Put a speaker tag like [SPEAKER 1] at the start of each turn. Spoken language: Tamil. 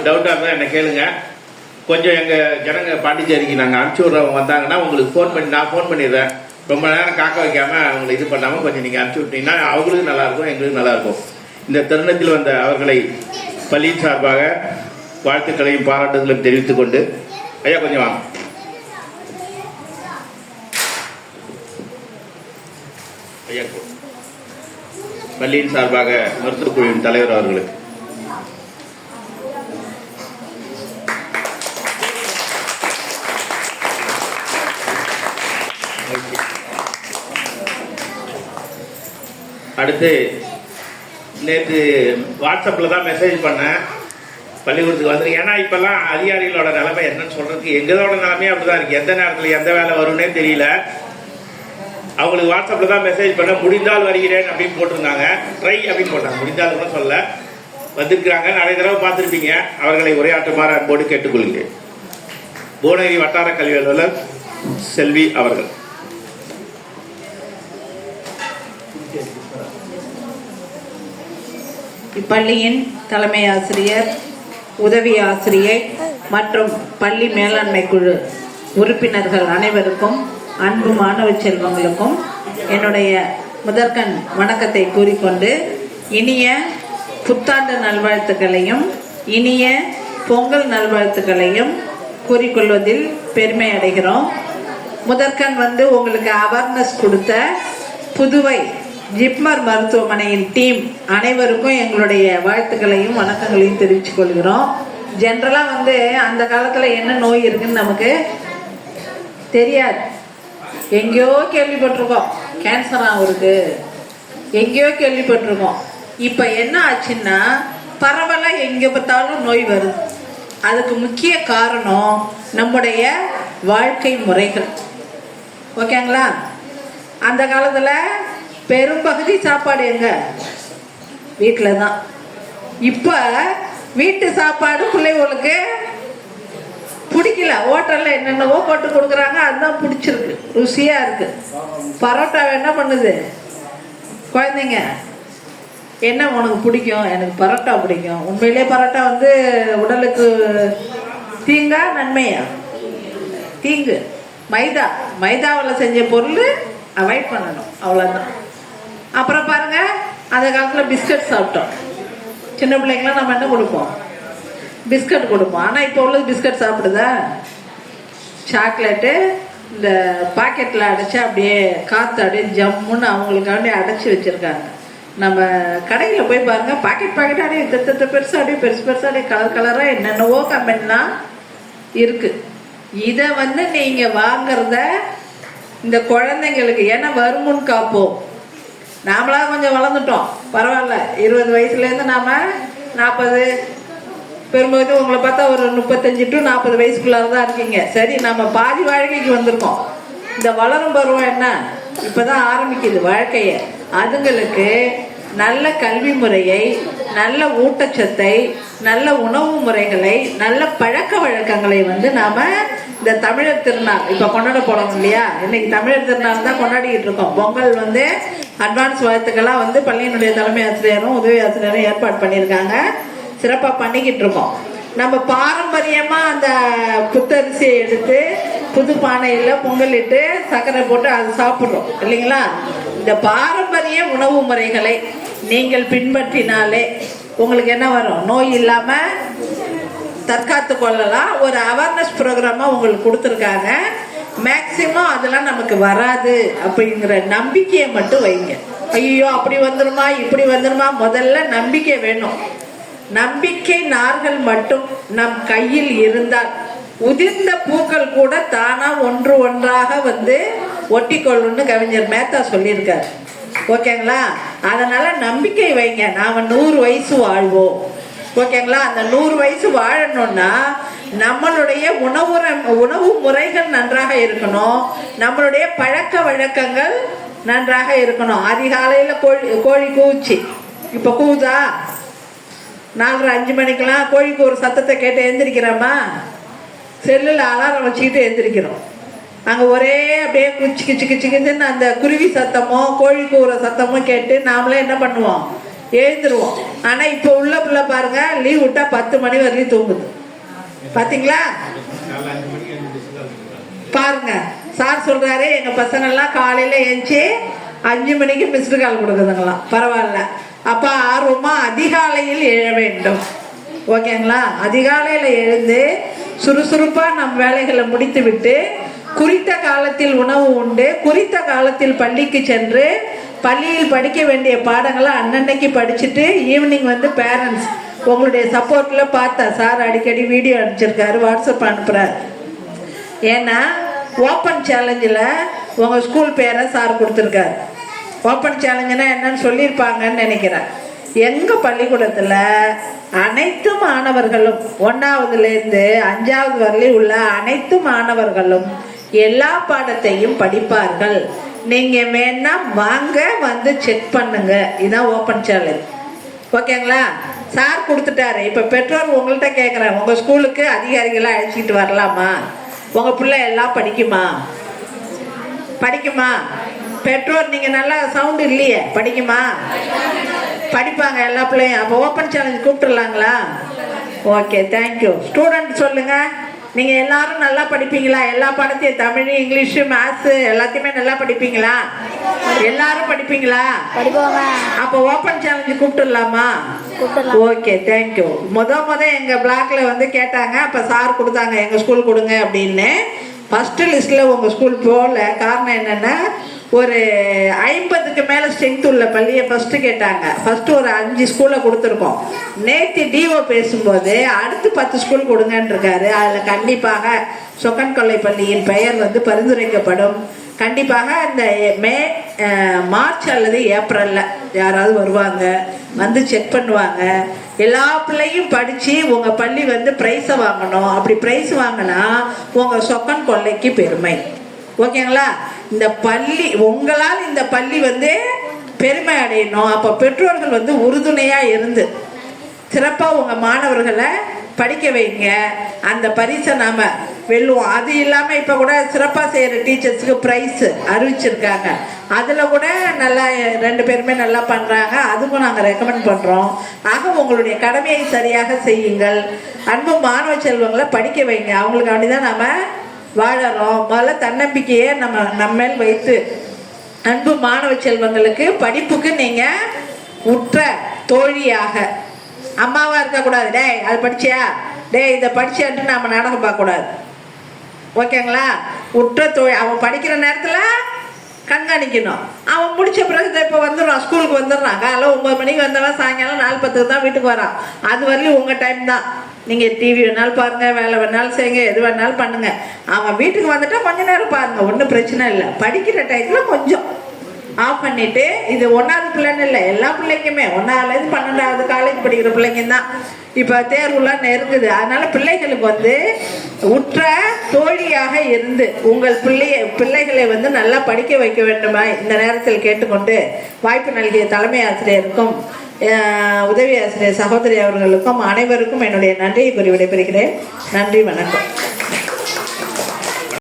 [SPEAKER 1] டவுட்டாக இருந்தால் என்ன கேளுங்க. கொஞ்சம் எங்கள் ஜனங்க பாண்டிச்சேரிக்கு நாங்கள் அனுப்பிச்சி விட்றவங்க வந்தாங்கன்னா உங்களுக்கு நான் ஃபோன் பண்ணிடுறேன். ரொம்ப நேரம் காக்க வைக்காமல் அவங்களை இது பண்ணாமல் கொஞ்சம் நீங்கள் அனுப்பிச்சி விட்டீங்கன்னா அவங்களுக்கும் நல்லாயிருக்கும், எங்களுக்கும் நல்லாயிருக்கும். இந்த தருணத்தில் வந்த அவர்களை பள்ளியின் சார்பாக வாழ்த்துக்களையும் பாராட்டுதலையும் தெரிவித்துக் கொண்டு, ஐயா கொஞ்சம் வாங்க. ஐயா பள்ளியின் சார்பாக மருத்துவக் குழுவின் தலைவர் அவர்களுக்கு. அடுத்து நேற்று வாட்ஸ்அப்பில் தான் மெசேஜ் பண்ணேன், பள்ளிக்கூடத்துக்கு வந்துருக்கு. ஏன்னா இப்போல்லாம் அதிகாரிகளோட நிலைமை என்னன்னு சொல்கிறதுக்கு எங்களோட நிலைமையே அப்படி தான் இருக்குது. எந்த நேரத்தில் எந்த வேலை வரும்னே தெரியல. அவங்களுக்கு வாட்ஸ்அப்பில் தான் மெசேஜ் பண்ண, முடிந்தால் வருகிறேன் அப்படின்னு போட்டிருந்தாங்க. ட்ரை அப்படின்னு போட்டாங்க, முடிந்தால் கூட சொல்ல வந்துருக்கிறாங்க. நிறைய தடவை பார்த்துருப்பீங்க. அவர்களை உரையாற்றுமாறு அன்போடு கேட்டுக்கொள்கிறேன். புவனகிரி வட்டார கல்வி அலுவலர் செல்வி அவர்கள்.
[SPEAKER 2] இப்பள்ளியின் தலைமை ஆசிரியர், உதவி ஆசிரியை மற்றும் பள்ளி மேலாண்மை குழு உறுப்பினர்கள் அனைவருக்கும், அன்பு மாணவ செல்வங்களுக்கும் என்னுடைய முதற்கண் வணக்கத்தை கூறிக்கொண்டு, இனிய புத்தாண்டு நல்வாழ்த்துக்களையும் இனிய பொங்கல் நல்வாழ்த்துக்களையும் கூறிக்கொள்வதில் பெருமை அடைகிறோம். முதற்கண் உங்களுக்கு அவேர்னஸ் கொடுத்த புதுவை ஜிப்மர் மருத்துவமனையின் டீம் அனைவருக்கும் எங்களுடைய வாழ்த்துக்களையும் வணக்கங்களையும் தெரிவித்துக் கொள்கிறோம். ஜென்ரலாக அந்த காலத்தில் என்ன நோய் இருக்குன்னு நமக்கு தெரியாது. எங்கேயோ கேள்விப்பட்டிருக்கோம், கேன்சராக இருக்கு, எங்கேயோ கேள்விப்பட்டிருக்கோம். இப்போ என்ன ஆச்சுன்னா பரவலாக எங்கே பார்த்தாலும் நோய் வருது. அதுக்கு முக்கிய காரணம் நம்முடைய வாழ்க்கை முறைகள். ஓகேங்களா? அந்த காலத்தில் பெரும்பகுதி சாப்பாடு எங்க வீட்டில் தான். இப்போ வீட்டு சாப்பாடு பிள்ளைகளுக்கு பிடிக்கல. ஹோட்டலில் என்னென்னவோ போட்டு கொடுக்குறாங்க, அதுதான் பிடிச்சிருக்கு, ருசியாக இருக்கு. பரோட்டா என்ன பண்ணுது குழந்தைங்க, என்ன உனக்கு பிடிக்கும்? எனக்கு பரோட்டா பிடிக்கும். உண்மையிலே பரோட்டா உடலுக்கு தீங்கா நன்மையா? தீங்கு. மைதாவில் செஞ்ச பொருள் அவாய்ட் பண்ணணும், அவ்வளோதான். அப்புறம் பாருங்க, அந்த காலத்தில் பிஸ்கட் சாப்பிட்டோம். சின்ன பிள்ளைங்களாம் நம்ம என்ன கொடுப்போம்? பிஸ்கட் கொடுப்போம். ஆனால் இப்போ உள்ளது பிஸ்கட் சாப்பிடுதா? சாக்லேட்டு இந்த பாக்கெட்டில் அடைச்சி அப்படியே காற்று அப்படியே ஜம்முன்னு அவங்களுக்காண்டி அடைச்சி வச்சுருக்காங்க. நம்ம கடையில் போய் பாருங்கள், பாக்கெட் அப்படியே தத்த பெருசாக அப்படியே பெருசு அப்படியே கலர் கலராக என்னென்னவோ கம்பெனிலாம் இருக்குது. இதை நீங்கள் வாங்கிறத இந்த குழந்தைங்களுக்கு, ஏன்னா வருமுன் காப்போம். நாமளா கொஞ்சம் வளர்ந்துட்டோம், பரவாயில்ல. 20 வயசுலேருந்து நாம் 40, பெரும்போது உங்களை பார்த்தா ஒரு 35 to 40 வயசுக்குள்ளார தான் இருக்கீங்க. சரி, நம்ம பாதி வாழ்க்கைக்கு வந்திருக்கோம். இந்த வளரும் பருவம் என்ன இப்போதான் ஆரம்பிக்குது வாழ்க்கையை. அதுங்களுக்கு நல்ல கல்வி முறையை, நல்ல ஊட்டச்சத்தை, நல்ல உணவு முறைகளை, நல்ல பழக்க வழக்கங்களை நாம இந்த தமிழர் திருநாள் இப்போ கொண்டாட போறோம் இல்லையா? இன்னைக்கு தமிழர் திருநாள் தான் கொண்டாடிக்கிட்டு இருக்கோம். பொங்கல் அட்வான்ஸ் வாழ்த்துக்கெல்லாம் பள்ளியினுடைய தலைமை ஆசிரியரும் உதவி ஆசிரியரும் ஏற்பாடு பண்ணியிருக்காங்க. சிறப்பாக பண்ணிக்கிட்டு இருக்கோம். நம்ம பாரம்பரியமா அந்த புத்தரிசியை எடுத்து புது பானையில் பொங்கலிட்டு சர்க்கரை போட்டு அது சாப்பிட்றோம் இல்லைங்களா? இந்த பாரம்பரிய உணவு முறைகளை நீங்கள் பின்பற்றினாலே உங்களுக்கு என்ன வரும்? நோய் இல்லாமல் தற்காத்து கொள்ளலாம். ஒரு அவேர்னஸ் ப்ரோக்ராமாக உங்களுக்கு கொடுத்துருக்காங்க. மேக்சிமம் அதெல்லாம் நமக்கு வராது அப்படிங்கிற நம்பிக்கையை மட்டும் வைங்க. ஐயோ அப்படி வந்துருமா இப்படி வந்துருமா, முதல்ல நம்பிக்கை வேணும். நம்பிக்கை நார்கள் மட்டும் நம் கையில் இருந்தால் உதிர்ந்த பூக்கள் கூட தானா ஒன்று ஒன்றாக ஒட்டிக்கொள்ளுன்னு கவிஞர் மேத்தா சொல்லியிருக்காரு. ஓகேங்களா? அதனால நம்பிக்கை வைங்க. நாம 100 வயசு வாழ்வோம். ஓகேங்களா? அந்த 100 வயசு வாழணும்னா நம்மளுடைய உணவு முறைகள் நன்றாக இருக்கணும், நம்மளுடைய பழக்க வழக்கங்கள் நன்றாக இருக்கணும். அதிகாலையில கோழி கூச்சு, இப்ப கூதா 4:30 5 மணிக்கெல்லாம் கோழிக்கு ஒரு சத்தத்தை கேட்டு எழுந்திரிக்கிறோமா? செல்லில் அலாரம் வச்சுக்கிட்டு எழுந்திரிக்கிறோம். அங்கே ஒரே அப்படியே குச்சி கிச்சு கிச்சுன்னு அந்த குருவி சத்தமோ கோழி கூற சத்தமோ கேட்டு நாமளே என்ன பண்ணுவோம்? எழுந்துருவோம். ஆனா இப்போ உள்ள பிள்ளை பாருங்க, லீவ் விட்டா 10 மணி வரையும் தூங்குது. பாத்தீங்களா? பாருங்க, சார் சொல்றாரு எங்க பசங்க எல்லாம் காலையில எழுந்துச்சு 5 மணிக்கு மிஸ்டு கால் கொடுக்குதுங்களாம். பரவாயில்ல. அப்ப ஆர்வமா அதிகாலையில் எழ வேண்டும். ஓகேங்களா? அதிகாலையில எழுந்து சுறுசுறுப்பா நம் வேலைகளை முடித்து விட்டு குறித்த காலத்தில் உணவு உண்டு, குறித்த காலத்தில் பள்ளிக்கு சென்று பள்ளியில் படிக்க வேண்டிய பாடங்களை அன்னன்னைக்கு படிச்சுட்டு ஈவினிங் வந்து பேரண்ட்ஸ் உங்களுடைய சப்போர்ட்ல பார்த்தா சார் அடிக்கடி வீடியோ அனுப்பிச்சிருக்காரு, வாட்ஸ்அப் அனுப்புறாரு. ஏன்னா ஓப்பன் சேலஞ்சில் உங்கள் ஸ்கூல் பேரை சார் கொடுத்துருக்காரு. ஓப்பன் சேலஞ்சுனா என்னன்னு சொல்லியிருப்பாங்கன்னு நினைக்கிறேன். எங்கள் பள்ளிக்கூடத்தில் அனைத்து மாணவர்களும் 1வதுலேருந்து 5வது வரலையும் உள்ள அனைத்து மாணவர்களும் எல்லா பாடத்தையும் படிப்பார்கள். நீங்கள் வேணா வாங்க வந்து செக் பண்ணுங்க. இதுதான் ஓப்பன் சேலஞ்ச். ஓகேங்களா? சார் கொடுத்துட்டாரு. இப்போ பெற்றோர் உங்கள்கிட்ட கேட்குறேன், உங்கள் ஸ்கூலுக்கு அதிகாரிகளாக அழைச்சிட்டு வரலாமா? உங்கள் பிள்ளை எல்லாம் படிக்குமா? படிக்குமா? பெற்றோர் நீங்கள் நல்லா சவுண்டு இல்லையே, படிக்குமா? படிப்பாங்க எல்லா பிள்ளையும். அப்போ ஓப்பன் சேலஞ்ச் கூப்பிட்டுருலாங்களா? Okay, thank you. ஸ்டூடெண்ட் சொல்லுங்க, நீங்கள் எல்லாரும் நல்லா படிப்பீங்களா? எல்லா பாடத்தையும் தமிழ், இங்கிலீஷு, மேத்ஸு எல்லாத்தையுமே நல்லா படிப்பீங்களா? எல்லாரும் படிப்பீங்களா? அப்போ ஓப்பன் சேலஞ்சு கூப்பிட்டுடலாமா? Okay, thank you. முத எங்கள் பிளாக்ல வந்து கேட்டாங்க, அப்போ சார் கொடுத்தாங்க எங்கள் ஸ்கூல் கொடுங்க அப்படின்னு. ஃபர்ஸ்ட் லிஸ்ட்டில் உங்கள் ஸ்கூல் போகல. காரணம் என்னென்னா ஒரு 50க்கு மேலே ஸ்ட்ரென்த் உள்ள பள்ளியை ஃபஸ்ட்டு கேட்டாங்க. ஃபஸ்ட்டு ஒரு 5 ஸ்கூலை கொடுத்துருக்கோம். நேற்று டிஓ பேசும்போது அடுத்து 10 ஸ்கூல் கொடுங்கன்னு இருக்காரு. அதில் கண்டிப்பாக சொக்கன் கொல்லை பள்ளியின் பெயர் வந்து பரிந்துரைக்கப்படும். கண்டிப்பாக இந்த மார்ச் அல்லது ஏப்ரலில் யாராவது வருவாங்க, வந்து செக் பண்ணுவாங்க. எல்லா பிள்ளையும் படித்து உங்கள் பள்ளி வந்து ப்ரைஸை வாங்கணும். அப்படி ப்ரைஸ் வாங்கினா உங்கள் சொக்கன் கொல்லைக்கு பெருமை. ஓகேங்களா? இந்த பள்ளி உங்களால் இந்த பள்ளி வந்து பெருமை அடையணும். அப்போ பெற்றோர்கள் வந்து உறுதுணையாக இருந்து சிறப்பாக உங்கள் மாணவர்களை படிக்க வைங்க. அந்த பரிசை நாம் வெல்லுவோம். அது இல்லாமல் இப்போ கூட சிறப்பாக செய்கிற டீச்சர்ஸுக்கு ப்ரைஸு அறிவிச்சிருக்காங்க. அதில் கூட நல்லா 2 பேருமே நல்லா பண்ணுறாங்க. அதுக்கும் நாங்கள் ரெக்கமெண்ட் பண்ணுறோம். ஆக உங்களுடைய கடமையை சரியாக செய்யுங்கள். அன்பு மாணவ செல்வங்களை படிக்க வைங்க. அவங்களுக்கு அப்படிதான் நம்ம வாழறோம். முதல்ல தன்னம்பிக்கையே நம்மேல் வைத்து அன்பு மாணவ செல்வங்களுக்கு படிப்புக்கு நீங்கள் உற்ற தோழியாக அம்மாவா இருக்கக்கூடாது. டேய் அது படிச்சியா, டேய் இதை படிச்சியான்ட்டு நம்ம நாடகம் பார்க்கக்கூடாது. ஓகேங்களா? உற்ற தோழி. அவன் படிக்கிற நேரத்தில் கண்காணிக்கணும். அவன் முடிச்ச பிறகு இப்போ வந்துடுறான், ஸ்கூலுக்கு வந்துடுறான். காலைல 9 மணிக்கு வந்தவன் சாயங்காலம் 4:10 தான் வீட்டுக்கு வரான். அது வரலையும் உங்கள் டைம் தான். நீங்கள் டிவி வேணாலும் பாருங்கள், வேலை வேணாலும் செய்யுங்க, எது வேணாலும் பண்ணுங்கள். அவன் வீட்டுக்கு வந்துட்டா கொஞ்ச நேரம் பாருங்கள், ஒன்றும் பிரச்சனை இல்லை. படிக்கிற டைத்தில் கொஞ்சம் ஆஃப் பண்ணிவிட்டு, இது 1வது பிள்ளைன்னு இல்லை, எல்லா பிள்ளைக்குமே 1வதுலேருந்து 12வது காலேஜ் படிக்கிற பிள்ளைங்க தான் இப்போ தேர்வுலாம் நெருங்குது. அதனால் பிள்ளைகளுக்கு வந்து உற்ற தோழியாக இருந்து உங்கள் பிள்ளைகளை வந்து நல்லா படிக்க வைக்க வேண்டுமா இந்த நேரத்தில் கேட்டுக்கொண்டு வாய்ப்பு நல்கிய தலைமை ஆசிரியருக்கும் உதவி ஆசிரியர் சகோதரி அவர்களுக்கும் அனைவருக்கும் என்னுடைய நன்றியை கூறி விடைபெறுகிறேன். நன்றி, வணக்கம்.